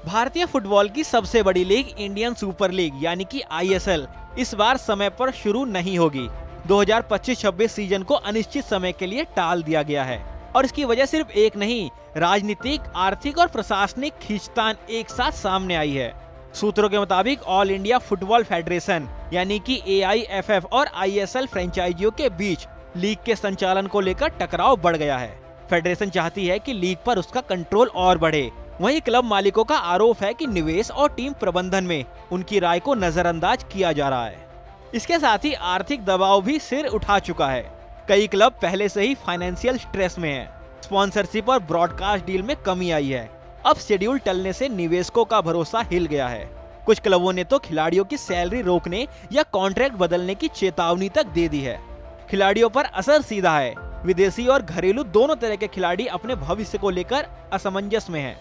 भारतीय फुटबॉल की सबसे बड़ी लीग इंडियन सुपर लीग यानी कि ISL इस बार समय पर शुरू नहीं होगी। 2025-26 सीजन को अनिश्चित समय के लिए टाल दिया गया है और इसकी वजह सिर्फ एक नहीं, राजनीतिक, आर्थिक और प्रशासनिक खींचतान एक साथ सामने आई है। सूत्रों के मुताबिक ऑल इंडिया फुटबॉल फेडरेशन यानी कि AIFF और ISL फ्रेंचाइजियों के बीच लीग के संचालन को लेकर टकराव बढ़ गया है। फेडरेशन चाहती है कि लीग पर उसका कंट्रोल और बढ़े। वहीं क्लब मालिकों का आरोप है कि निवेश और टीम प्रबंधन में उनकी राय को नजरअंदाज किया जा रहा है। इसके साथ ही आर्थिक दबाव भी सिर उठा चुका है। कई क्लब पहले से ही फाइनेंशियल स्ट्रेस में हैं। स्पॉन्सरशिप और ब्रॉडकास्ट डील में कमी आई है। अब शेड्यूल टलने से निवेशकों का भरोसा हिल गया है। कुछ क्लबों ने तो खिलाड़ियों की सैलरी रोकने या कॉन्ट्रैक्ट बदलने की चेतावनी तक दे दी है। खिलाड़ियों पर असर सीधा है। विदेशी और घरेलू दोनों तरह के खिलाड़ी अपने भविष्य को लेकर असमंजस में हैं।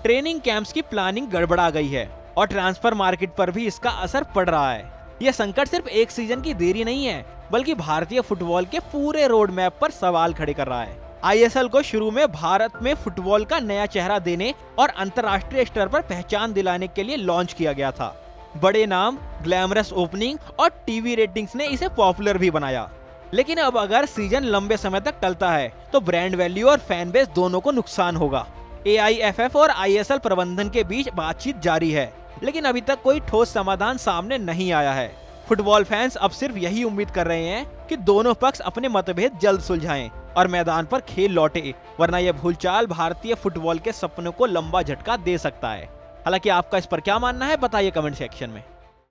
ट्रेनिंग कैंप्स की प्लानिंग गड़बड़ा गई है और ट्रांसफर मार्केट पर भी इसका असर पड़ रहा है। यह संकट सिर्फ एक सीजन की देरी नहीं है, बल्कि भारतीय फुटबॉल के पूरे रोड मैप पर सवाल खड़े कर रहा है। ISL को शुरू में भारत में फुटबॉल का नया चेहरा देने और अंतर्राष्ट्रीय स्तर पर पहचान दिलाने के लिए लॉन्च किया गया था। बड़े नाम, ग्लैमरस ओपनिंग और टीवी रेटिंग्स ने इसे पॉपुलर भी बनाया। लेकिन अब अगर सीजन लंबे समय तक टलता है तो ब्रांड वैल्यू और फैन बेस दोनों को नुकसान होगा। AIFF और ISL प्रबंधन के बीच बातचीत जारी है, लेकिन अभी तक कोई ठोस समाधान सामने नहीं आया है। फुटबॉल फैंस अब सिर्फ यही उम्मीद कर रहे हैं कि दोनों पक्ष अपने मतभेद जल्द सुलझाएं और मैदान पर खेल लौटे, वरना यह भूलचाल भारतीय फुटबॉल के सपनों को लंबा झटका दे सकता है। हालांकि आपका इस पर क्या मानना है, बताइए कमेंट सेक्शन में।